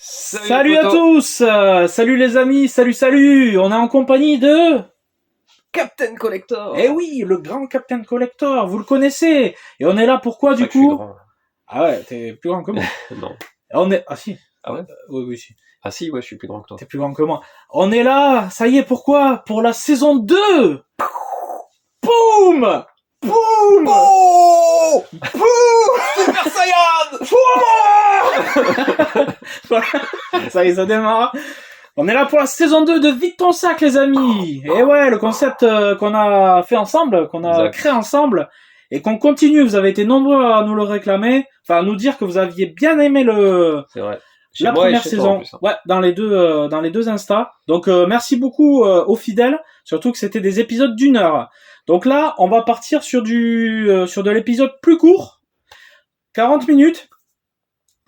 Salut à tous, salut les amis, salut, on est en compagnie de... Captain Collector. Eh oui, le grand Captain Collector, vous le connaissez. Et on est là pourquoi du coup? Grand. Ah ouais, t'es plus grand que moi. Non. On est... Ah si. Ah ouais? Oui, si. Ah si, ouais, je suis plus grand que toi. T'es plus grand que moi. On est là, ça y est, pourquoi? Pour la saison 2. Boum. Boum. Oh Super Saiyan. Voilà. Ça y est, ça démarre. On est là pour la saison 2 de Vite ton sac, les amis. Et ouais, le concept qu'on a fait ensemble, qu'on a créé ensemble, et qu'on continue. Vous avez été nombreux à nous le réclamer, enfin à nous dire que vous aviez bien aimé C'est vrai. La première saison. Plus, hein. Ouais, dans les deux Insta. Donc merci beaucoup aux fidèles, surtout que c'était des épisodes d'1 heure. Donc là, on va partir sur de l'épisode plus court, 40 minutes,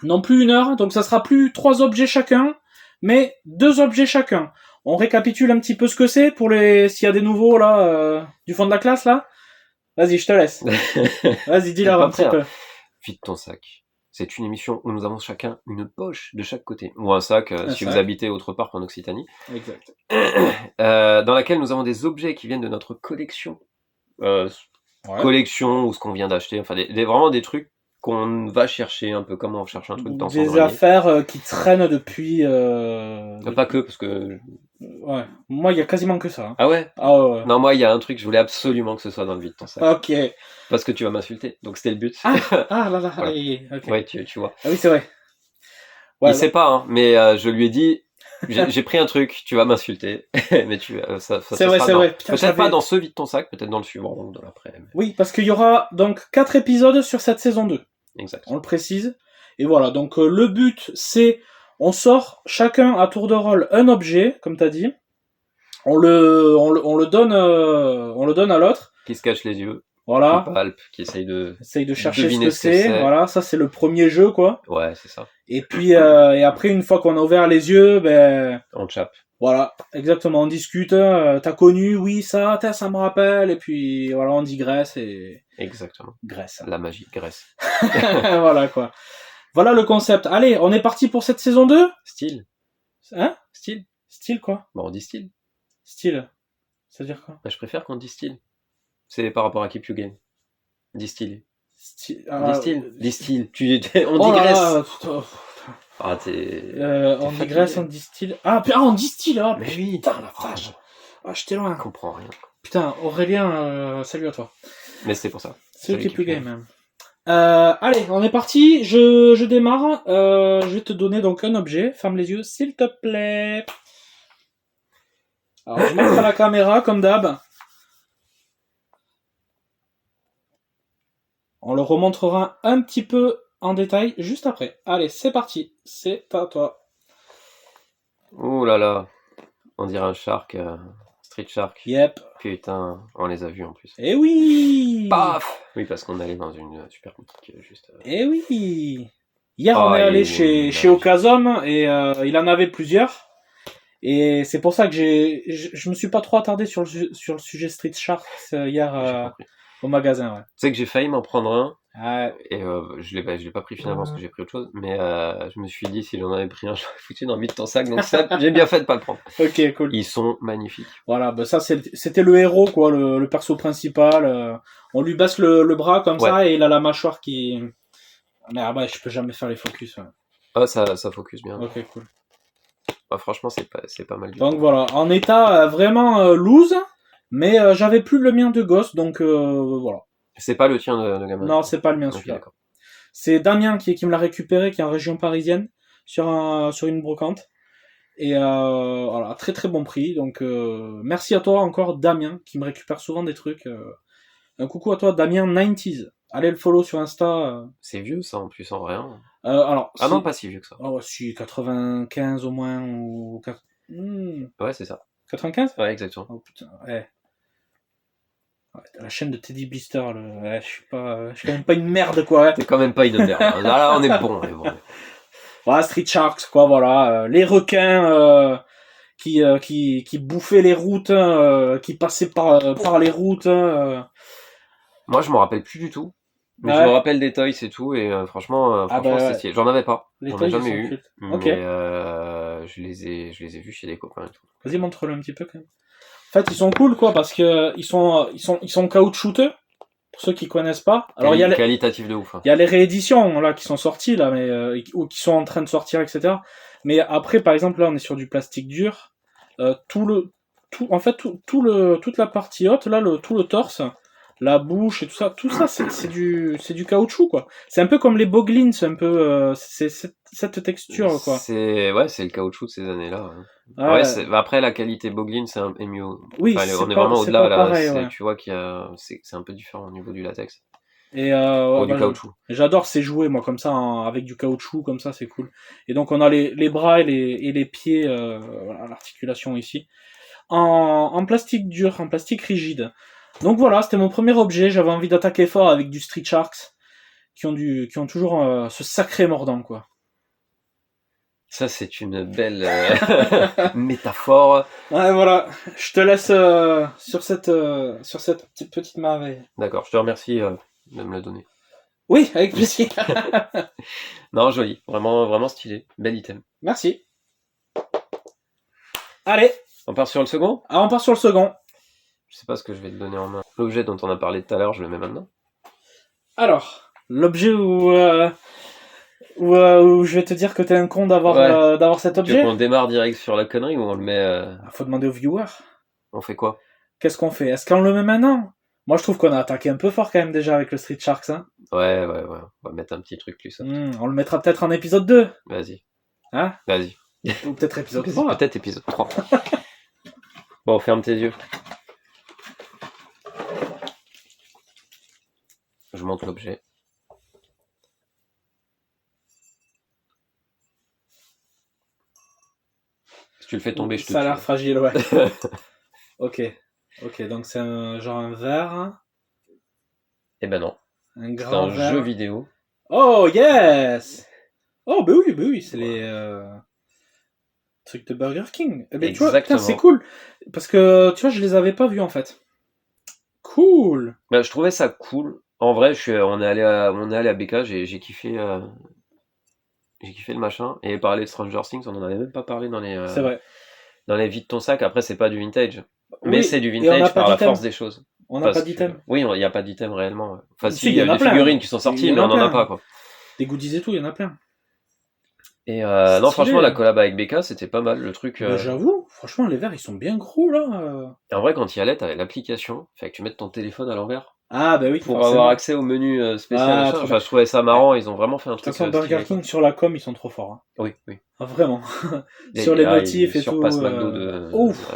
non plus 1 heure. Donc ça sera plus 3 objets chacun, mais 2 objets chacun. On récapitule un petit peu ce que c'est pour s'il y a des nouveaux là du fond de la classe là. Vas-y, je te laisse. Vas-y, dis-leur un petit peu. Vite ton sac. C'est une émission où nous avons chacun une poche de chaque côté, ou un sac si vous habitez autre part qu'en Occitanie. Exact. Dans laquelle nous avons des objets qui viennent de notre collection. Collection ou ce qu'on vient d'acheter, enfin vraiment des trucs qu'on va chercher un peu comme on cherche un truc dans son grenier. Des affaires qui traînent depuis... Pas que, parce que... Ouais, moi il y a quasiment que ça. Hein. Ah ouais? Ouais. Non, moi il y a un truc, je voulais absolument que ce soit dans le vide ton sac. Ok. Parce que tu vas m'insulter, donc c'était le but. Là, voilà. Okay. Ouais, tu vois. Ah oui, c'est vrai. Ouais, il sait pas, hein, mais je lui ai dit... J'ai pris un truc, tu vas m'insulter, mais c'est vrai. Putain, peut-être pas dans ce vide ton sac, peut-être dans le suivant ou dans l'après. Mais... Oui, parce qu'il y aura donc 4 épisodes sur cette saison 2. Exact. On le précise. Et voilà, donc le but c'est, on sort chacun à tour de rôle un objet, comme t'as dit. On le donne à l'autre. Qui se cache les yeux. Voilà. Qui palpe, qui essaye de chercher ce que c'est. Voilà, ça c'est le premier jeu, quoi. Ouais, c'est ça. Et puis, et après, une fois qu'on a ouvert les yeux, on chape. Voilà, exactement, on discute, t'as connu, oui, ça me rappelle, et puis, voilà, on digresse et... Exactement. Graisse. La magie, graisse. Voilà, quoi. Voilà le concept. Allez, on est parti pour cette saison 2 ? Style. Hein ? Style. Style, quoi ? Bon, on dit style. Style. C'est-à-dire quoi ? Je préfère qu'on dise style. C'est par rapport à Keep You Game. Distille. Distille. On digresse. On digresse, on distille. On distille, mais oui. Putain, la vache. J'étais loin. Je comprends rien. Putain, Aurélien, salut à toi. Mais c'était pour ça. C'est Keep You Game. Allez, on est parti. Je démarre. Je vais te donner donc un objet. Ferme les yeux, s'il te plaît. Alors, je montre à la caméra, comme d'hab. On le remontrera un petit peu en détail juste après. Allez, c'est parti. C'est à toi. Ouh là là. On dirait un shark. Street Shark. Yep. Putain, on les a vus en plus. Eh oui. Paf. Oui, parce qu'on allait dans une super boutique juste... Eh oui. Hier, on est allé chez Ocasum et il en avait plusieurs. Et c'est pour ça que je me suis pas trop attardé sur le sujet Street Shark hier au magasin. Ouais. Tu sais que j'ai failli m'en prendre un. Ouais. Et je l'ai pas pris finalement parce que j'ai pris autre chose. Mais je me suis dit, si j'en avais pris un, j'aurais foutu dans le vide ton sac. Donc ça, j'ai bien fait de pas le prendre. Ok, cool. Ils sont magnifiques. Voilà, ça c'était le héros, quoi, le perso principal. On lui baisse le bras comme ça et il a la mâchoire qui... Mais je peux jamais faire les focus. Ouais. Ah, ça focus bien. Ok, cool. Ah, franchement, c'est pas mal du tout. Donc voilà, en état vraiment loose, mais j'avais plus le mien de gosse, donc voilà. C'est pas le tien de gamin? Non, c'est pas le mien celui-là. D'accord. C'est Damien qui me l'a récupéré, qui est en région parisienne, sur une brocante. Et voilà, très très bon prix. Donc merci à toi encore Damien, qui me récupère souvent des trucs. Un coucou à toi Damien 90s. Allez le follow sur Insta. C'est vieux ça en plus en vrai. Alors, non, pas si vieux que ça. Oh, si, 95 au moins. Ou... Ouais, c'est ça. 95 ? Ouais, exactement. Oh putain, ouais. La chaîne de Teddy Blister, je suis quand même pas une merde, quoi. Ouais. T'es quand même pas une merde. Là, on est bon. Voilà, Street Sharks, quoi, voilà. Les requins qui bouffaient les routes, qui passaient par les routes. Moi, je m'en rappelle plus du tout. Mais je me rappelle des toys et tout, et franchement, c'est stylé. J'en avais pas. Les J'en toys, ai jamais eu. Ok. Mais je les ai vus chez des copains et tout. Vas-y, montre-le un petit peu quand même. En fait, ils sont cool, quoi, parce que ils sont caoutchouteux. Pour ceux qui connaissent pas. Alors, il y a qualitatif de ouf. Hein. Il y a les rééditions, là, qui sont sorties, là, mais, ou qui sont en train de sortir, etc. Mais après, par exemple, là, on est sur du plastique dur. Toute la partie haute, là, tout le torse, la bouche et tout ça, c'est du caoutchouc, quoi. C'est un peu comme les Boglins, c'est un peu, c'est cette texture, quoi. C'est le caoutchouc de ces années-là. Hein. Ouais, après, la qualité Boglin, c'est mieux. Oui, on est vraiment au-delà, là. Pareil, ouais. Tu vois c'est un peu différent au niveau du latex. Et du caoutchouc. J'adore ces jouets, moi, comme ça, avec du caoutchouc, comme ça, c'est cool. Et donc, on a les bras et les pieds, voilà, l'articulation ici, en plastique dur, en plastique rigide. Donc voilà, c'était mon premier objet. J'avais envie d'attaquer fort avec du Street Sharks, qui ont toujours ce sacré mordant, quoi. Ça, c'est une belle métaphore. Ouais, voilà. Je te laisse sur cette petite merveille. D'accord, je te remercie de me le donner. Oui, avec plaisir. Non, joli. Vraiment, vraiment stylé. Bel item. Merci. Allez. On part sur le second ? Ah, on part sur le second. Je sais pas ce que je vais te donner en main. L'objet dont on a parlé tout à l'heure, je le mets maintenant. Alors, l'objet où je vais te dire que t'es un con d'avoir cet objet. Tu veux qu'on démarre direct sur la connerie ou on le met... Faut demander aux viewers. On fait quoi ? Qu'est-ce qu'on fait ? Est-ce qu'on le met maintenant ? Moi, je trouve qu'on a attaqué un peu fort quand même déjà avec le Street Sharks. Hein. Ouais. On va mettre un petit truc plus simple. On le mettra peut-être en épisode 2. Vas-y. Hein ? Vas-y. Ou peut-être épisode 3. Peut-être épisode 3. Bon, ferme tes yeux. Je monte l'objet. Si tu le fais tomber, je te tue. Ça a l'air fragile, ouais. Ok, donc c'est un verre. Eh ben non. Un grand verre. C'est un jeu vidéo. Oh, yes! Oh, bah oui, c'est les trucs de Burger King. Eh ben, tu vois, putain, c'est cool. Parce que, tu vois, je les avais pas vus, en fait. Cool! Bah, je trouvais ça cool. En vrai, on est allé à BK, j'ai kiffé le machin. Et parler de Stranger Things, on en avait même pas parlé dans les... c'est vrai. Dans les vies de ton sac. Après, c'est pas du vintage. Mais c'est du vintage par la force des choses. On n'a pas d'item. Oui, il n'y a pas d'item réellement. Enfin, si, il y a des figurines qui sont sorties, mais on n'en a pas, quoi. Des goodies et tout, il y en a plein. Et non, franchement, la collab avec BK, c'était pas mal. Le truc. J'avoue, franchement, les verres, ils sont bien gros, là. Et en vrai, quand il y allait, t'avais l'application. Fait que tu mets ton téléphone à l'envers. Ah, bah oui, pour avoir accès au menu spécial. Enfin, je trouvais ça marrant. Ils ont vraiment fait un truc. De toute façon, Burger King, sur la com, ils sont trop forts. Hein. Oui. Ah, vraiment. Sur les motifs et tout. McDo de... Ouf.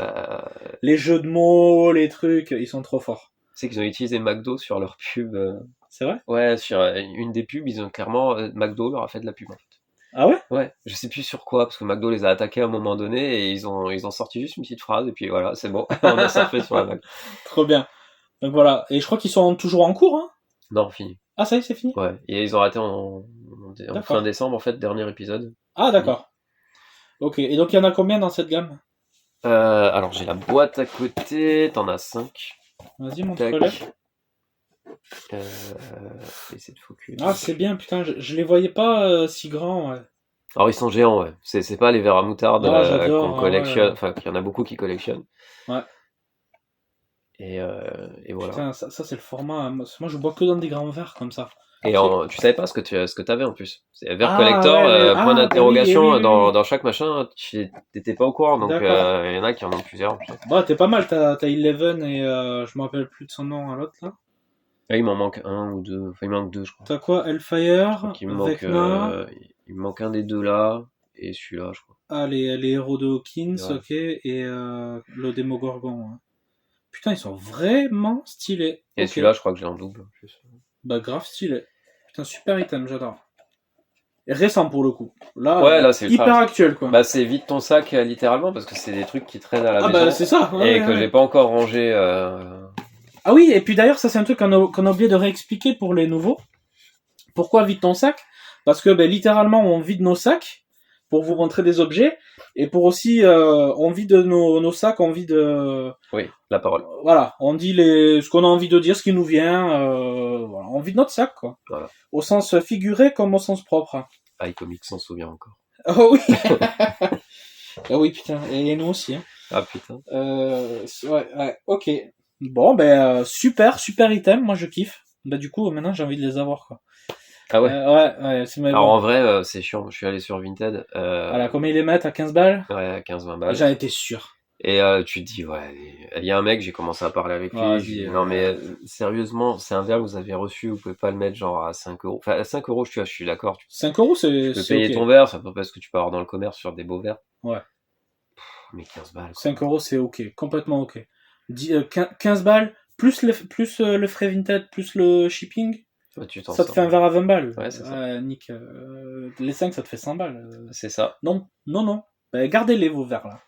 Les jeux de mots, les trucs, ils sont trop forts. Tu sais qu'ils ont utilisé McDo sur leur pub. C'est vrai ? Ouais, sur une des pubs, ils ont clairement... McDo leur a fait de la pub, en fait. Ah ouais ? Ouais, je sais plus sur quoi, parce que McDo les a attaqués à un moment donné, et ils ont sorti juste une petite phrase, et puis voilà, c'est bon, on a surfé sur la vague. Trop bien. Donc voilà, et je crois qu'ils sont toujours en cours, hein ? Non, fini. Ah, ça y est, c'est fini ? Ouais, et ils ont arrêté en fin décembre, en fait, dernier épisode. Ah, d'accord. Ok, et donc il y en a combien dans cette gamme ? Alors, j'ai la boîte à côté, t'en as 5. Vas-y, montre-le. Essayer de focus. Ah, c'est bien, putain, je les voyais pas si grands, ouais. Alors, ils sont géants, ouais. C'est pas les verres à moutarde qu'on collectionne, enfin, qu'il y en a beaucoup qui collectionnent. Ouais. Et voilà. Putain, ça c'est le format. Moi, je bois que dans des grands verres comme ça. Et tu savais pas ce que t'avais en plus. C'est verre collector, point d'interrogation oui. Dans chaque machin. T'étais pas au courant, donc il y en a qui en ont plusieurs. Bah, t'es pas mal. T'as Eleven et je me rappelle plus de son nom à l'autre là. Ah, il m'en manque un ou deux. Enfin, il me manque deux, je crois. T'as quoi, Hellfire, il me manque un des deux là et celui-là, je crois. Ah, les héros de Hawkins, ouais. Ok, et le Démogorgon. Ouais. Putain, ils sont vraiment stylés. Et celui-là, je crois que j'ai en double. Bah, grave stylé. Putain, super item, j'adore. Et récent pour le coup. Là c'est hyper actuel, quoi. Bah, c'est vide ton sac, littéralement, parce que c'est des trucs qui traînent à la maison. Ah, bah, c'est ça. Ouais, et que j'ai pas encore rangé. Ah oui, et puis d'ailleurs, ça, c'est un truc qu'on a oublié de réexpliquer pour les nouveaux. Pourquoi vide ton sac ? Parce que, littéralement, on vide nos sacs. pour vous montrer des objets et pour aussi on vide nos sacs, on vide Oui, la parole. voilà, on dit ce qu'on a envie de dire, ce qui nous vient, voilà, on vide notre sac quoi. Voilà. Au sens figuré comme au sens propre. iComics s'en souvient encore. Oh oui. Ah oui putain, et nous aussi hein. Ah putain. Ouais, ok. Bon super item, moi je kiffe. Bah du coup maintenant j'ai envie de les avoir quoi. Ah ouais. Ouais, c'est alors en vrai, c'est chiant. Je suis allé sur Vinted. Voilà, combien ils les mettent à 15 balles? Ouais, à 15-20 balles. J'en étais sûr. Et tu te dis, ouais, il y a un mec, j'ai commencé à parler avec lui. Non mais sérieusement, c'est un verre que vous avez reçu, vous pouvez pas le mettre genre à 5 euros. Enfin, à 5 euros, je suis d'accord. 5 euros, tu peux payer ton verre, c'est à peu près ce que tu peux avoir dans le commerce sur des beaux verres. Ouais. Mais 15 balles. Quoi. 5 euros, c'est ok, complètement ok. 15 balles, plus le frais Vinted, plus le shipping, ouais, ça te fait un verre à 20 balles. Ouais, c'est ça. Nick, les 5, ça te fait 100 balles. C'est ça. Non. Ben, gardez-les, vos verres, là.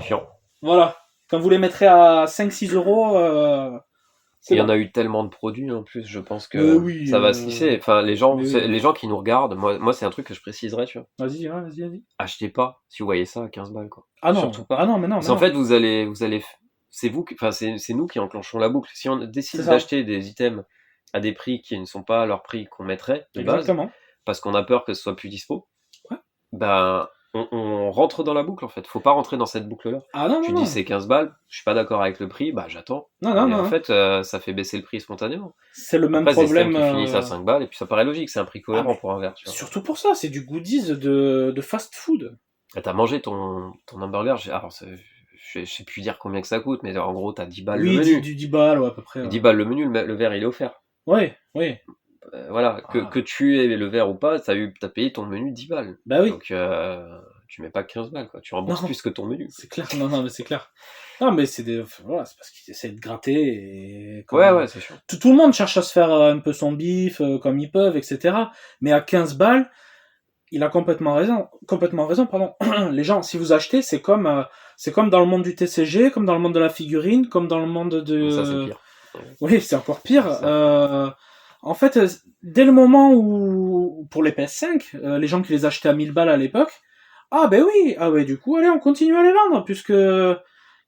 Chiant. Voilà. Quand vous les mettrez à 5-6 euros... Il y en a eu tellement de produits en plus, je pense que ça va se lisser. Enfin, les gens qui nous regardent, moi c'est un truc que je préciserais, tu vois. Vas-y. Achetez pas si vous voyez ça à 15 balles, quoi. Ah non, surtout pas. Ah non, mais non. Parce qu'en fait, vous allez, c'est nous qui enclenchons la boucle. Si on décide d'acheter des items à des prix qui ne sont pas leurs prix qu'on mettrait de base, parce qu'on a peur que ce soit plus dispo, ben on rentre dans la boucle en fait. Faut pas rentrer dans cette boucle là. Ah non, tu dis c'est 15 balles, je suis pas d'accord avec le prix, bah j'attends. Non. En fait, ça fait baisser le prix spontanément. C'est le même problème. Qui finissent à 5 balles et puis ça paraît logique, c'est un prix cohérent pour un verre. Tu vois. Surtout pour ça, c'est du goodies de fast food. T'as mangé ton hamburger, alors je sais plus dire combien que ça coûte, mais en gros t'as 10 balles le menu. 10 balles, ouais, à peu près. 10 balles le menu, le verre il est offert. Oui. Voilà, que tu aies le verre ou pas, t'as payé ton menu 10 balles. Bah oui. Donc tu mets pas 15 balles, quoi. Tu rembourses plus que ton menu. C'est clair, non, mais c'est clair. Non, mais c'est c'est parce qu'ils essaient de gratter et... Ouais, c'est sûr. Tout le monde cherche à se faire un peu son bif, comme ils peuvent, etc. Mais à 15 balles, il a complètement raison, pardon. Les gens, si vous achetez, c'est comme dans le monde du TCG, comme dans le monde de la figurine, comme dans le monde de... Ça, c'est pire. Oui, c'est encore pire. En fait, dès le moment où, pour les PS5, les gens qui les achetaient à 1000 balles à l'époque, du coup, allez, on continue à les vendre, puisque il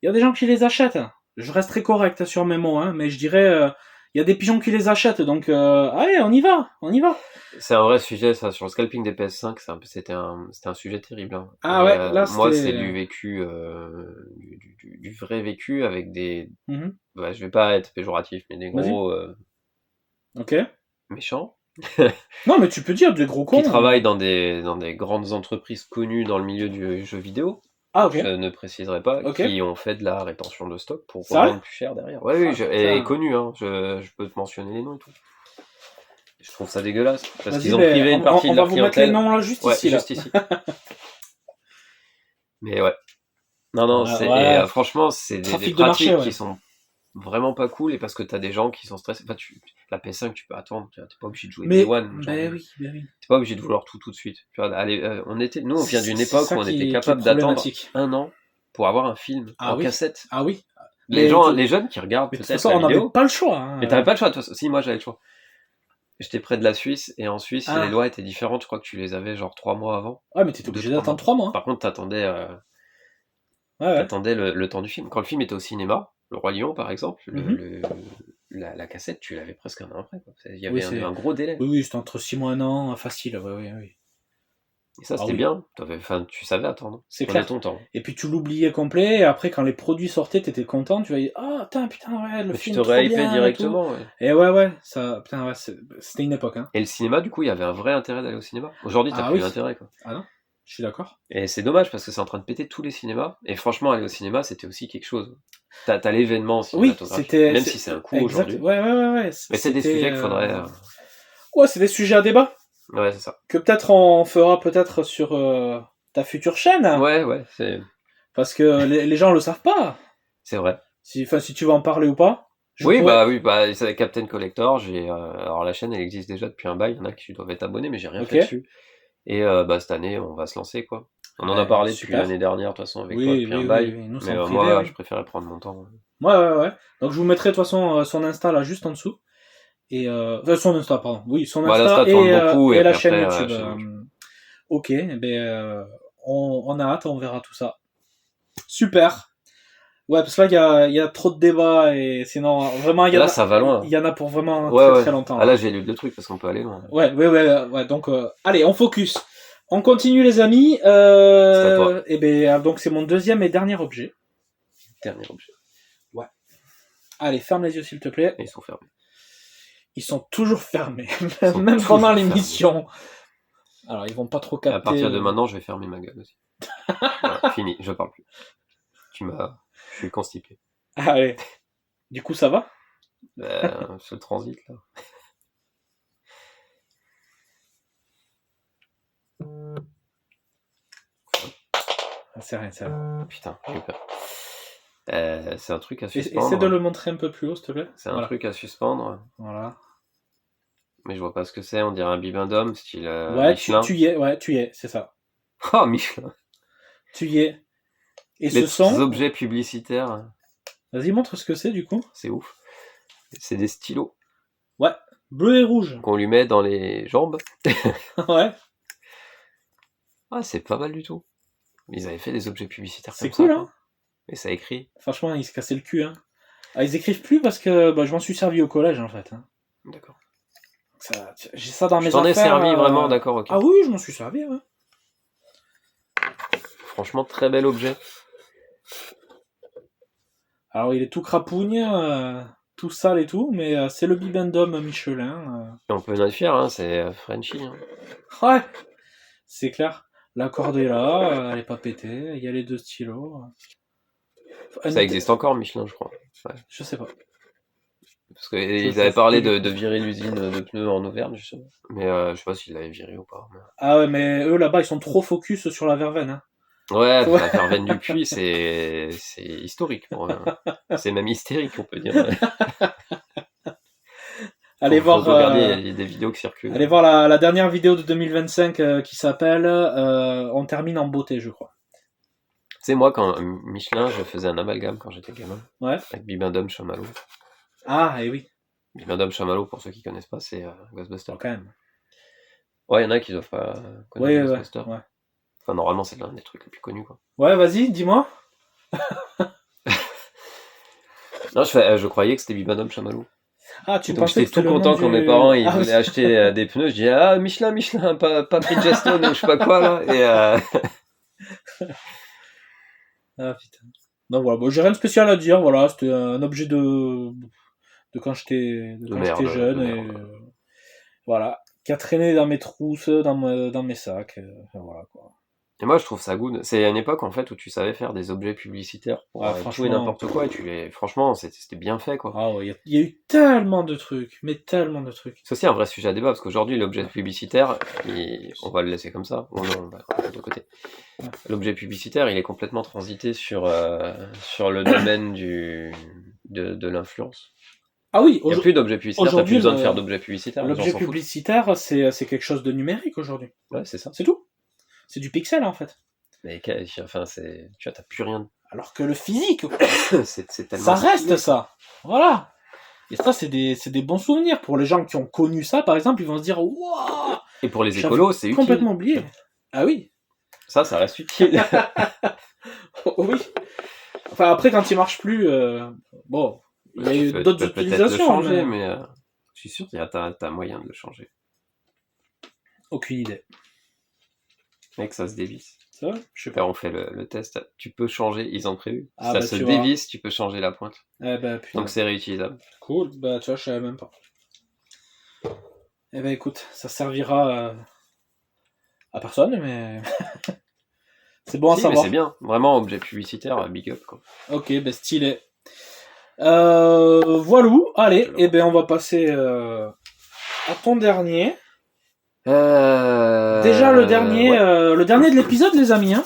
y a des gens qui les achètent. Je reste très correct sur mes mots, hein, mais je dirais, il y a des pigeons qui les achètent, donc allez, on y va. C'est un vrai sujet, ça, sur le scalping des PS5, c'était un sujet terrible. Hein. Ah ouais, là, moi, c'est du vécu, du vrai vécu avec des... je vais pas être péjoratif, mais des gros... Ok. méchants. Non, mais tu peux dire des gros cons. Qui travaillent dans des grandes entreprises connues dans le milieu du jeu vidéo. Ah, ok. Je ne préciserai pas. Qui ont fait de la rétention de stock pour vendre plus cher derrière. Et connu, hein. Je peux te mentionner les noms et tout. Je trouve ça dégueulasse. Parce qu'ils ont privé une partie de leur clientèle. On va vous mettre les noms là, juste ici. Juste ici. Mais ouais. Non, franchement, c'est des pratiques qui sont vraiment pas cool, et parce que t'as des gens qui sont stressés. Enfin, la PS5, tu peux attendre, t'es pas obligé de jouer Day One. Oui. T'es pas obligé de vouloir tout de suite. Tu vois, allez, nous, on vient d'une époque où on était capable d'attendre 1 an pour avoir un film en cassette. Ah oui. Les jeunes qui regardent peut-être la vidéo. On n'avait pas le choix. Hein. Mais t'avais pas le choix, de toute façon. Si, moi, j'avais le choix. J'étais près de la Suisse, et en Suisse, les lois étaient différentes. Je crois que tu les avais genre 3 mois avant. Ouais, mais t'étais obligé d'attendre 3 mois. Par contre, t'attendais le temps du film. Quand le film était au cinéma, Le Roi Lion, par exemple, la cassette, tu l'avais presque 1 an après. Quoi. Il y avait un gros délai. Oui, c'était entre 6 mois et 1 an, facile. Oui. Et ça, c'était bien. Tu savais attendre. C'est clair. Ton temps. Et puis tu l'oubliais complet, et après, quand les produits sortaient, t'étais content, tu vas dire, le film tu te réhypais directement. Et ouais, ça, c'était une époque. Hein. Et le cinéma, du coup, il y avait un vrai intérêt d'aller au cinéma. Aujourd'hui, t'as plus l'intérêt, quoi. Ah non, je suis d'accord. Et c'est dommage, parce que c'est en train de péter tous les cinémas. Et franchement, aller au cinéma, c'était aussi quelque chose. T'as l'événement cinématographique. Même si c'est un coup aujourd'hui. Ouais. Mais c'est des sujets qu'il faudrait... Ouais, c'est des sujets à débat. Ouais, c'est ça. Que peut-être on fera sur ta future chaîne. Ouais, c'est... Parce que les gens le savent pas. C'est vrai. Si tu veux en parler ou pas. Oui, c'est Captain Collector. Alors la chaîne, elle existe déjà depuis un bail. Il y en a qui doivent être abonnés, mais j'ai rien fait dessus. Et cette année, on va se lancer, quoi. On en a parlé depuis l'année dernière, de toute façon, avec toi, depuis un bail. Nous, mais moi, je préférais prendre mon temps. Ouais. Donc je vous mettrai de toute façon son Insta là, juste en dessous. Et son Insta, pardon. Oui, son Insta tourne beaucoup, et la chaîne YouTube. Ok, on a hâte, on verra tout ça. Super. Ouais, parce que là, il y a trop de débats et sinon, vraiment, ça va loin. Il y en a pour vraiment très longtemps. Ah là, j'ai lu 2 trucs parce qu'on peut aller loin. Ouais. Donc, allez, on focus. On continue, les amis. C'est à toi. Donc, c'est mon deuxième et dernier objet. Ouais. Allez, ferme les yeux, s'il te plaît. Et ils sont fermés. Ils sont toujours fermés, même pendant l'émission. Alors, ils vont pas trop capter. À partir de maintenant, je vais fermer ma gueule aussi. Voilà, fini, je parle plus. Je suis constipé. Allez. Du coup, ça va? Ce transit, là. C'est rien. Putain, j'ai peur. C'est un truc à suspendre. Essaie de le montrer un peu plus haut, s'il te plaît. C'est un truc à suspendre. Voilà. Mais je vois pas ce que c'est, on dirait un bibendum, style Michelin. Tu y es, c'est ça. Oh, Michelin. Tu y es. Et les objets publicitaires. Vas-y, montre ce que c'est, du coup. C'est ouf. C'est des stylos. Ouais, bleu et rouge. Qu'on lui met dans les jambes. Ouais. Ah, c'est pas mal du tout. Ils avaient fait des objets publicitaires comme ça. C'est cool, hein. Et ça écrit. Franchement, ils se cassaient le cul, hein. Ah, ils écrivent plus parce que je m'en suis servi au collège, en fait. Hein. D'accord. J'ai ça dans mes affaires. T'en es servi vraiment, d'accord, ok. Ah oui, je m'en suis servi, ouais. Franchement, très bel objet. Alors, il est tout crapougne, tout sale et tout, mais c'est le bibendum Michelin. Et on peut en être fier, hein, c'est Frenchy. Hein. Ouais, c'est clair. La corde est là, elle est pas pétée, il y a les 2 stylos. Ça existe encore, Michelin, je crois. Ouais. Je sais pas. Parce qu'ils avaient parlé de virer l'usine de pneus en Auvergne, justement. Mais je sais pas s'ils l'avaient viré ou pas. Mais... Ah ouais, mais eux, là-bas, ils sont trop focus sur la verveine. Hein. Ouais, la verveine du puits, c'est historique. C'est même hystérique, on peut dire. Allez voir. Regarder des vidéos qui circulent. Allez voir la dernière vidéo de 2025 qui s'appelle On termine en beauté, je crois. Tu sais, moi, quand Michelin, je faisais un amalgame quand j'étais gamin. Ouais. Avec Bibendum Chamallow. Ah, et oui. Bibendum Chamallow, pour ceux qui connaissent pas, c'est Ghostbusters. Quand même. Ouais, il y en a qui doivent pas connaître Ghostbusters. Ouais. Enfin, normalement, c'est l'un des trucs les plus connus, quoi. Ouais, vas-y, dis-moi. Non, je croyais que c'était Bibendum Chamallow. Ah, tu donc pensais j'étais tout content quand mes parents ils voulaient acheter des pneus. Je disais Michelin, pas Bridgestone ou je sais pas quoi là. Ah putain. Non voilà, bon, j'ai rien de spécial à dire. Voilà, c'était un objet de quand j'étais jeune et voilà, qui a traîné dans mes trousses, dans mes sacs. Voilà quoi. Et moi je trouve ça good. C'est une époque en fait où tu savais faire des objets publicitaires pour tout et n'importe quoi et franchement c'était bien fait quoi. Ah ouais, il y a eu tellement de trucs, mais tellement de trucs. C'est aussi un vrai sujet à débat parce qu'aujourd'hui l'objet publicitaire, on va le laisser comme ça, ou non, on va le mettre de côté. Ouais. L'objet publicitaire il est complètement transité sur le domaine de l'influence. Ah oui, il n'y a plus d'objet publicitaire, t'as plus besoin de faire d'objet publicitaire. L'objet publicitaire c'est quelque chose de numérique aujourd'hui. Ouais, c'est ça. C'est tout. C'est du pixel en fait. Mais enfin, tu vois, t'as plus rien. Alors que le physique, c'est tellement ça reste ça. Voilà. Et ça, c'est des bons souvenirs. Pour les gens qui ont connu ça, par exemple, ils vont se dire waouh. Et pour les écolos, c'est utile. Complètement oublié. Ah oui. Ça reste utile. Oui. Enfin, après, quand il marche plus, bon, il y a eu d'autres utilisations. Peut-être le changer, mais je suis sûr qu'il y a t'as moyen de le changer. Aucune idée. Mec, ça se dévisse. Ça va ? Je sais pas. On fait le test. Tu peux changer, ils ont prévu. Ah, ça se dévisse, tu peux changer la pointe. Putain. Donc c'est réutilisable. Cool. Tu vois, je savais même pas. Écoute, ça servira à personne, mais c'est bon à savoir. Mais c'est bien. Vraiment, objet publicitaire, big up, quoi. Ok, stylé. Voilou. Allez, on va passer à ton dernier. Déjà le dernier de l'épisode, les amis. Hein.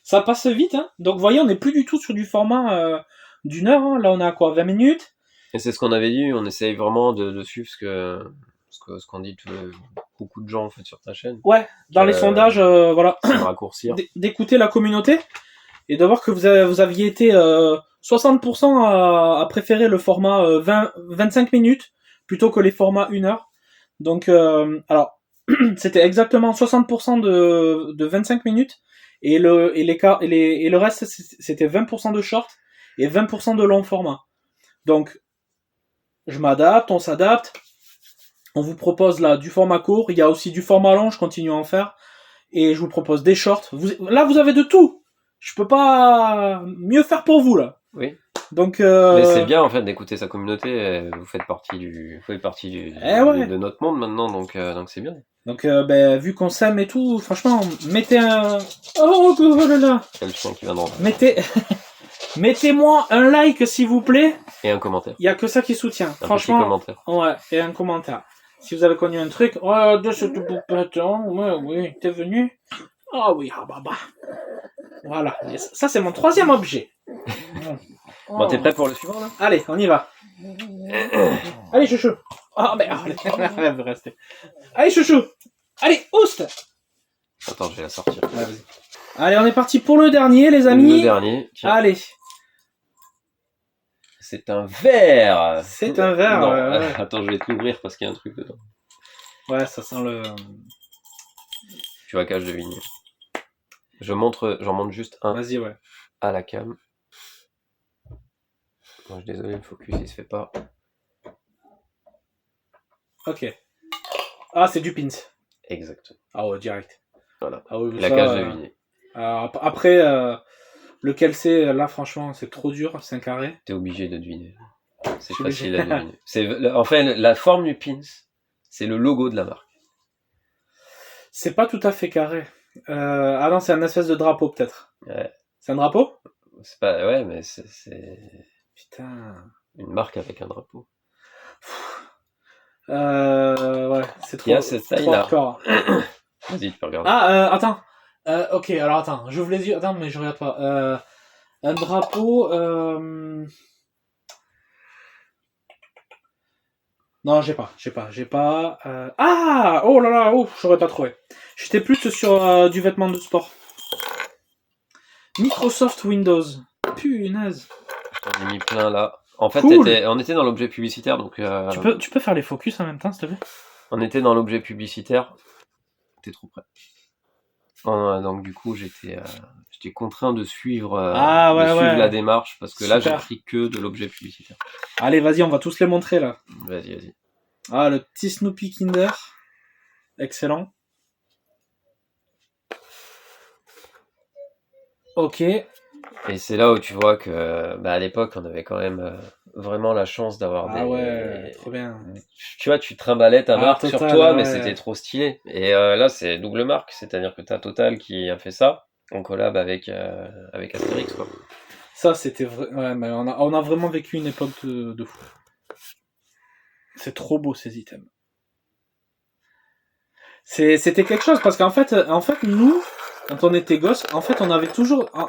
Ça passe vite. Hein. Donc, vous voyez, on n'est plus du tout sur du format d'une heure. Hein. Là, on a quoi, 20 minutes. Et c'est ce qu'on avait dit. On essaye vraiment de suivre ce qu'on dit beaucoup de gens en fait sur ta chaîne. Ouais, dans les sondages, voilà. Raccourcir. D'écouter la communauté et de voir que vous aviez été 60% à préférer le format 25 minutes plutôt que les formats 1 heure. Donc, alors, c'était exactement 60% de 25 minutes et le reste c'était 20% de short et 20% de long format. Donc je m'adapte, on s'adapte. On vous propose là du format court, il y a aussi du format long, je continue à en faire et je vous propose des shorts. Là vous avez de tout. Je peux pas mieux faire pour vous là. Oui. Donc mais c'est bien en fait d'écouter sa communauté, vous faites partie de notre monde maintenant, donc c'est bien. Donc vu qu'on s'aime et tout, franchement, mettez un... Oh là là. Quel chien qui vient de rentrer. Mettez-moi un like s'il vous plaît. Et un commentaire. Il y a que ça qui soutient. Franchement. Petit commentaire. Ouais, et un commentaire. Si vous avez connu un truc, oh, de ce tout oui, t'es venu. Ah oui, ah bah. Voilà, ça c'est mon 3e objet. Bon, t'es prêt pour le suivant là? Allez, on y va. Allez, chouchou. Ah, merde. Elle veut rester. Allez, chouchou. Allez, oust. Attends, je vais la sortir. Ouais, vas-y. Allez, on est parti pour le dernier, les amis. Le dernier. Tiens. Allez. C'est un verre. C'est un verre. Non, ouais. Attends, je vais te l'ouvrir parce qu'il y a un truc dedans. Ouais, ça sent le... Tu vois qu'à je devine. J'en montre juste un. Vas-y, ouais. À la cam. Non, je suis désolé, le focus il se fait pas. Ok. Ah, c'est du pins. Exactement. Ah ouais, direct. Voilà. Ah oui, la cage devinée. Après, lequel c'est, là franchement, c'est trop dur, c'est un carré. T'es obligé de deviner. C'est facile à deviner. En fait, la forme du pins, c'est le logo de la marque. C'est pas tout à fait carré. Ah non, c'est un espèce de drapeau peut-être. Ouais. C'est un drapeau? C'est pas... Ouais, mais c'est... Putain. Une marque avec un drapeau. Ouais, c'est trop... Il y a cette taille-là. Vas-y, tu peux regarder. Ah, attends. Ok, alors attends, j'ouvre les yeux. Attends, mais je regarde pas. Un drapeau... Non, j'ai pas. Ah, oh là là, j'aurais pas trouvé. J'étais plus sur du vêtement de sport. Microsoft Windows. Punaise. J'en ai mis plein là. En fait, cool. on était dans l'objet publicitaire, donc... Tu peux faire les focus en même temps, s'il te plaît? On était dans l'objet publicitaire. T'es trop près. Donc du coup, j'étais contraint de suivre, la démarche, parce que là, j'ai pris que de l'objet publicitaire. Allez, vas-y, on va tous les montrer là. Vas-y. Ah, le petit Snoopy Kinder. Excellent. Ok. Et c'est là où tu vois que, à l'époque, on avait quand même vraiment la chance d'avoir des... Ah ouais, trop bien. Tu vois, tu trimballais ta marque Total, sur toi, mais c'était trop stylé. Et là, c'est double marque, c'est-à-dire que t'as Total qui a fait ça, en collab avec Astérix, quoi. Ça, c'était vrai. Ouais, mais on a vraiment vécu une époque de fou. C'est trop beau, ces items. C'était quelque chose, parce qu'en fait, nous, quand on était gosses, en fait, on avait toujours... Enfin,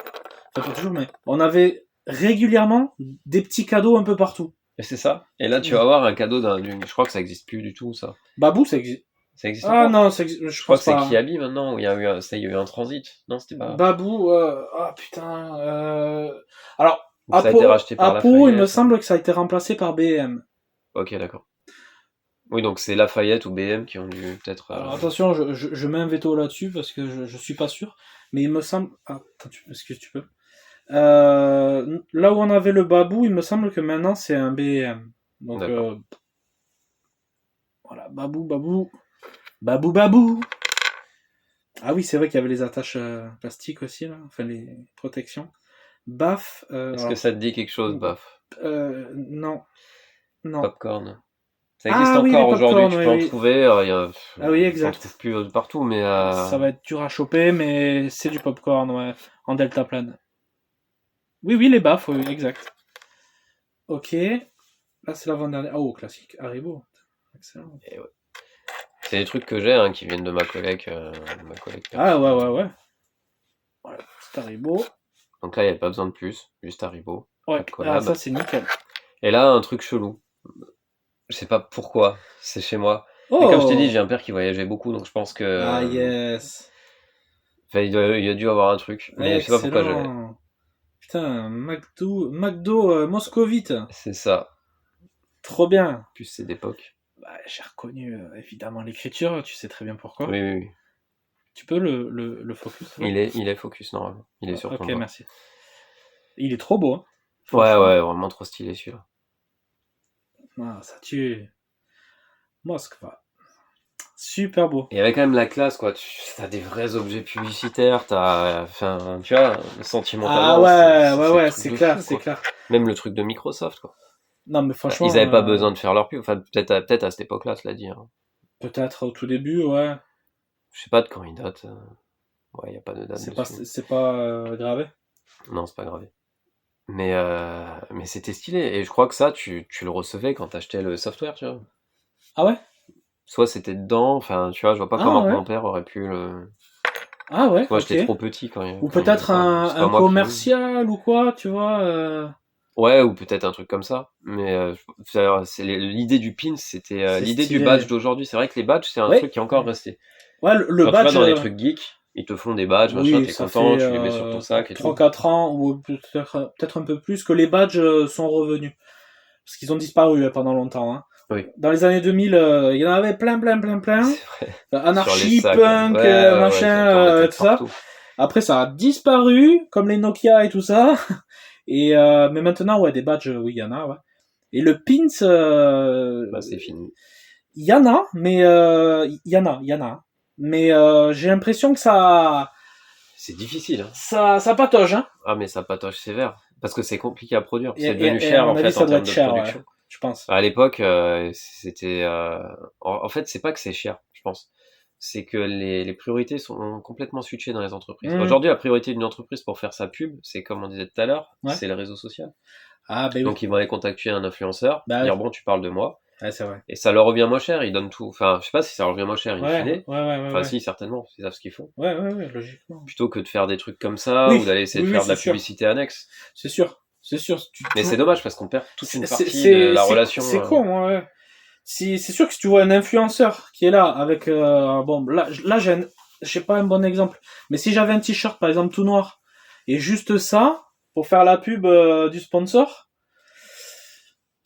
pas toujours, mais on avait régulièrement des petits cadeaux un peu partout. Et c'est ça. Et là, tu vas avoir un cadeau je crois que ça existe plus du tout, ça. Babou, ça existe. Ça existe Ah encore non, je crois que c'est Kiabi maintenant, où il y a eu un transit. Non, c'était pas... Babou, ah putain... Alors, ça a été racheté par Apo, il me semble que ça a été remplacé par BM. Ok, d'accord. Oui, donc c'est Lafayette ou BM qui ont dû peut-être... Alors attention, je mets un veto là-dessus, parce que je suis pas sûr. Mais il me semble... Ah, attends, est-ce que tu peux... là où on avait le Babou, il me semble que maintenant c'est un BM. Donc voilà, Babou. Ah oui, c'est vrai qu'il y avait les attaches plastiques aussi là, enfin les protections. Baf. Est-ce que ça te dit quelque chose, Baf? Non. Popcorn. Ça existe encore aujourd'hui, tu peux en trouver. Ah oui, exact. On trouve plus partout, mais... Ça va être dur à choper, mais c'est du popcorn, ouais, en deltaplane. Oui, les baffes, oui, exact. Ok. Là, c'est l'avant-dernière. Oh, classique. Haribo. Excellent. Et ouais. C'est des trucs que j'ai, qui viennent de ma collègue. Ah, ouais. Voilà, c'est Haribo. Donc là, il n'y a pas besoin de plus. Juste Haribo. Ouais, ça, c'est nickel. Et là, un truc chelou. Je sais pas pourquoi. C'est chez moi. Oh. Mais comme je t'ai dit, j'ai un père qui voyageait beaucoup, donc je pense que... Ah, yes. Enfin, il a dû avoir un truc. Mais je sais pas pourquoi je l'ai. Putain, McDo Moscovite. C'est ça. Trop bien. Plus c'est d'époque. j'ai reconnu évidemment l'écriture, tu sais très bien pourquoi. Oui. Tu peux le focus? Il est focus normalement. Il est sur ton Ok, doigt. merci. Il est trop beau. Hein, ouais, vraiment trop stylé celui-là. Ça tue. Moskva. Super beau. Et il y avait quand même la classe, quoi. T'as des vrais objets publicitaires, enfin, tu vois, sentimentalement. C'est clair, c'est clair. Même le truc de Microsoft, quoi. Non, mais franchement. Ils avaient pas besoin de faire leur pub. Enfin, peut-être à cette époque-là, cela dit. Hein. Peut-être au tout début, ouais. Je sais pas de quand ils datent. Ouais, il y a pas de date. C'est pas gravé. Non, c'est pas gravé. Mais c'était stylé. Et je crois que ça, tu le recevais quand t'achetais le software, tu vois. Ah ouais? Soit c'était dedans, enfin, tu vois, je vois pas comment mon père aurait pu le... Ah ouais, moi, j'étais trop petit quand il... Ou peut-être un commercial ou quoi, tu vois. Ouais, ou peut-être un truc comme ça. Mais c'est l'idée du pin, c'était l'idée du badge d'aujourd'hui. C'est vrai que les badges, c'est un truc qui est encore resté. Ouais, le quand badge... tu vas dans les trucs geeks, ils te font des badges, machin, t'es content, tu les mets sur ton sac et 3-4 ans, ou peut-être un peu plus, que les badges sont revenus. Parce qu'ils ont disparu pendant longtemps. Hein. Oui. Dans les années 2000, il y en avait plein. C'est vrai. Anarchie, punk, machin, tout ça. Après, ça a disparu, comme les Nokia et tout ça. Et mais maintenant, ouais, des badges, oui, il y en a, ouais. Et le pins... c'est fini. Il y en a, mais... il y en a. Mais j'ai l'impression que ça... C'est difficile. Hein. Ça patauge, hein. Ah, mais ça patauge sévère. Parce que c'est compliqué à produire. C'est devenu cher, en fait, en termes de production. Ouais, je pense. À l'époque, c'était... En fait, c'est pas que c'est cher, je pense. C'est que les priorités sont complètement switchées dans les entreprises. Aujourd'hui, la priorité d'une entreprise pour faire sa pub, c'est comme on disait tout à l'heure, c'est le réseau social. Donc, ils vont aller contacter un influenceur, dire bon, tu parles de moi. Ouais, c'est vrai. Et ça leur revient moins cher, ils donnent tout. Enfin, je sais pas si ça leur revient moins cher, in fine. Enfin, si, certainement, c'est ça ce qu'ils font. Ouais, logiquement. Plutôt que de faire des trucs comme ça, ou d'aller essayer de faire de la publicité annexe. C'est sûr. Mais c'est dommage parce qu'on perd toute une partie de la relation. C'est con, ouais. C'est sûr que si tu vois un influenceur qui est là avec bon là j'ai pas un bon exemple, mais si j'avais un t-shirt par exemple tout noir et juste ça pour faire la pub du sponsor,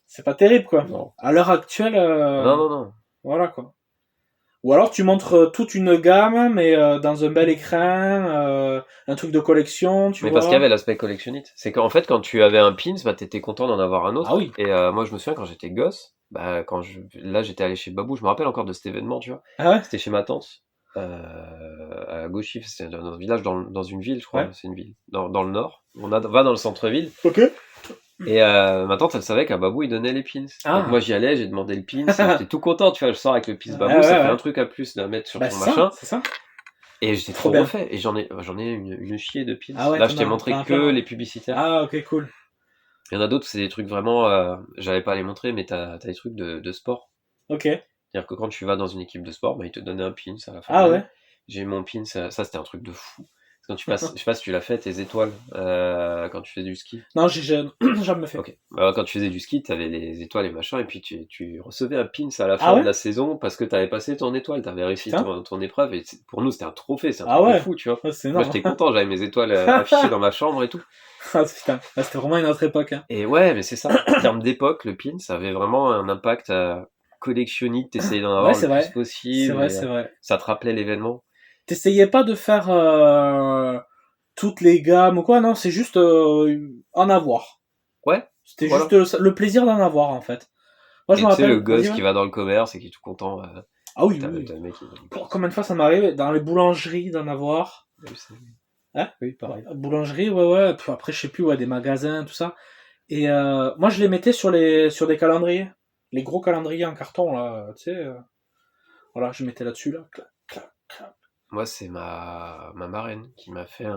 c'est pas terrible quoi. Non. À l'heure actuelle non. Voilà quoi. Ou alors tu montres toute une gamme mais dans un bel écran, un truc de collection, tu vois. Mais parce qu'il y avait l'aspect collectionnite. C'est qu'en fait quand tu avais un pins, bah t'étais content d'en avoir un autre. Ah oui. Et moi je me souviens quand j'étais gosse, bah là j'étais allé chez Babou, je me rappelle encore de cet événement, tu vois. Ah ouais. C'était chez ma tante. À Gauchif, c'est dans un village, dans une ville, je crois. Ouais. C'est une ville dans le nord. Va dans le centre-ville. Ok. Et ma tante, elle savait qu'à Babou, il donnait les pins. Donc moi, j'y allais, j'ai demandé le pins. J'étais tout content, tu vois. Je sors avec le pins Babou, ça fait un truc à plus de mettre sur ton machin. C'est ça. Et j'étais trop refait. Et j'en ai une chier de pins. Ouais, là, je t'ai montré que les publicitaires. Ah, ok, cool. Il y en a d'autres, c'est des trucs vraiment. J'allais pas les montrer, mais t'as des trucs de sport. Ok. C'est-à-dire que quand tu vas dans une équipe de sport, bah, ils te donnent un pin à la fin. Ah ouais. J'ai eu mon pin, ça c'était un truc de fou. Quand tu passes, je sais pas si tu l'as fait, tes étoiles, quand tu fais du ski. Non, j'ai jamais fait. Ok. Quand tu faisais du ski, t'avais les étoiles et machin, et puis tu recevais un pin à la fin de la saison parce que t'avais passé ton étoile, t'avais réussi ton épreuve, et pour nous c'était un trophée, c'est un truc de fou, tu vois. Moi j'étais content, j'avais mes étoiles affichées dans ma chambre et tout. Ah putain, c'était vraiment une autre époque. Hein. Et ouais, mais c'est ça. En termes d'époque, le pin, ça avait vraiment un impact collectionniste, t'essayais d'en avoir le plus possible. C'est vrai. Ça te rappelait l'événement. T'essayais pas de faire toutes les gammes ou quoi, non, c'est juste en avoir. Ouais. C'était juste le plaisir d'en avoir en fait. Moi, je me rappelle. Le gosse qui va dans le commerce et qui est tout content. Ah oui. Combien de fois ça m'arrive dans les boulangeries d'en avoir. Hein? Oui, pareil. Boulangerie, ouais. Puis après, je sais plus, des magasins, tout ça. Et moi, je les mettais sur des calendriers. Les gros calendriers en carton, là, tu sais. Voilà, je mettais là-dessus, là. Clac, clac, clac. Moi, c'est ma marraine qui m'a fait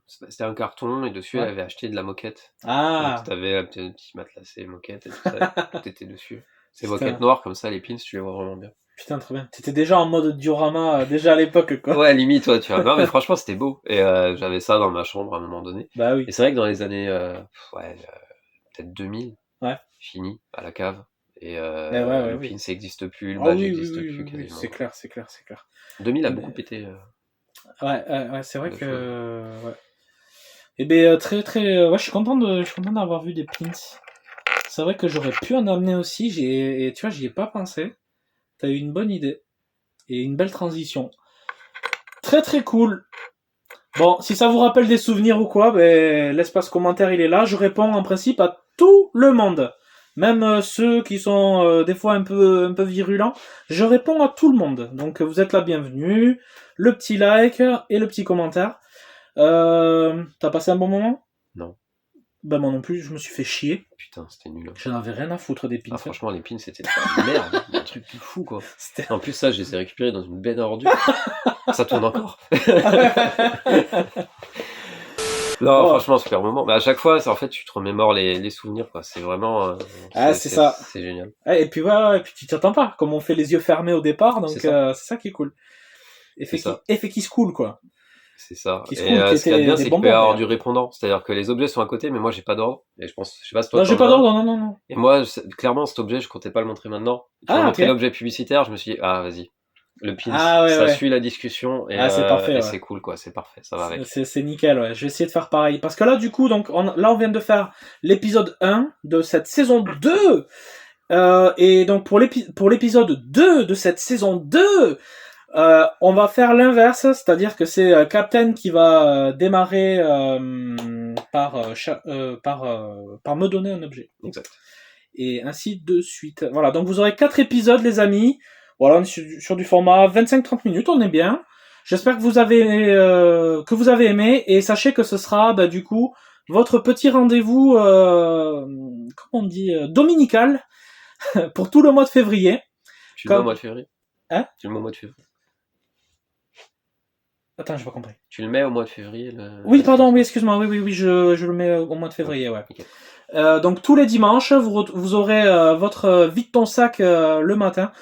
C'était un carton et dessus, elle avait acheté de la moquette. Ah. Donc, t'avais un petit matelassé, moquette et tout ça. Tout était dessus. Ces moquettes noires, comme ça, les pins, tu les vois vraiment bien. Putain, trop bien. T'étais déjà en mode diorama, déjà à l'époque, quoi. Ouais, limite, ouais, tu vois. Non, mais franchement, c'était beau. Et j'avais ça dans ma chambre à un moment donné. Bah oui. Et c'est vrai que dans les années, peut-être 2000, fini, à la cave. Et le pin, ça n'existe plus, le badge n'existe plus quasiment. C'est clair. 2000 a beaucoup pété. Ouais, c'est vrai que... Ouais. Et ben très très... Ouais, je suis content d'avoir vu des pins. C'est vrai que j'aurais pu en amener aussi, et tu vois, j'y ai pas pensé. T'as eu une bonne idée. Et une belle transition. Très très cool. Bon, si ça vous rappelle des souvenirs ou quoi, ben, l'espace commentaire il est là. Je réponds en principe à tout le monde. Même ceux qui sont des fois un peu virulents. Je réponds à tout le monde. Donc vous êtes la bienvenue. Le petit like et le petit commentaire. T'as passé un bon moment ? Non. Ben moi non plus, je me suis fait chier. Putain, c'était nul. J'en avais rien à foutre des pins. Ah, franchement, les pins, c'était de la merde. Un truc de fou, quoi. En plus, ça, je les ai récupérés dans une benne à ordures. Ça tourne encore. Non, franchement, super moment. Mais à chaque fois, en fait, tu te remémores les souvenirs, quoi. C'est vraiment... c'est ça. C'est génial. Et puis, et puis tu t'attends pas. Comme on fait les yeux fermés au départ, donc c'est ça qui est cool. Effet qui se coule, quoi. C'est ça. Et ce qu'il y a de bien, c'est qu'il peut y avoir du répondant. C'est-à-dire que les objets sont à côté, mais moi, j'ai pas d'ordre. Et je sais pas si toi... Non, j'ai pas d'ordre, non. Et moi, clairement, cet objet, je comptais pas le montrer maintenant. Tu m'as montré l'objet publicitaire, je me suis dit, vas-y. Le pin, ça suit la discussion. Et c'est parfait. Et c'est cool, quoi. C'est parfait. Ça va avec. C'est nickel, ouais. Je vais essayer de faire pareil. Parce que là, du coup, donc, on vient de faire l'épisode 1 de cette saison 2. Et donc, pour l'épisode 2 de cette saison 2, on va faire l'inverse, c'est-à-dire que c'est Captain qui va démarrer par me donner un objet. Exact. Et ainsi de suite. Voilà, donc vous aurez 4 épisodes, les amis. Voilà, on est sur du format 25-30 minutes, on est bien. J'espère que vous avez aimé, et sachez que ce sera, du coup, votre petit rendez-vous, comment on dit, dominical, pour tout le mois de février. Tu le mets au mois de février ? Hein ? Tu le mets au mois de février ? Attends, j'ai pas compris. Tu le mets au mois de février Oui, pardon, oui, excuse-moi, oui, je le mets au mois de février, ouais. Okay. Donc tous les dimanches, vous aurez votre vide ton sac le matin.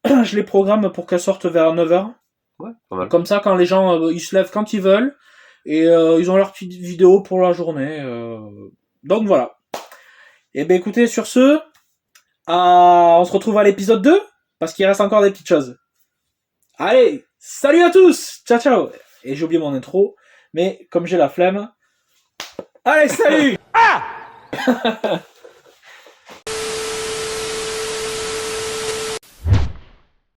Je les programme pour qu'elles sortent vers 9h. Ouais, pas mal. Comme ça, quand les gens ils se lèvent quand ils veulent, et ils ont leur petite vidéo pour la journée. Donc voilà. Et ben écoutez, sur ce, on se retrouve à l'épisode 2, parce qu'il reste encore des petites choses. Allez, salut à tous. Ciao, ciao. Et j'ai oublié mon intro, mais comme j'ai la flemme... Allez, salut.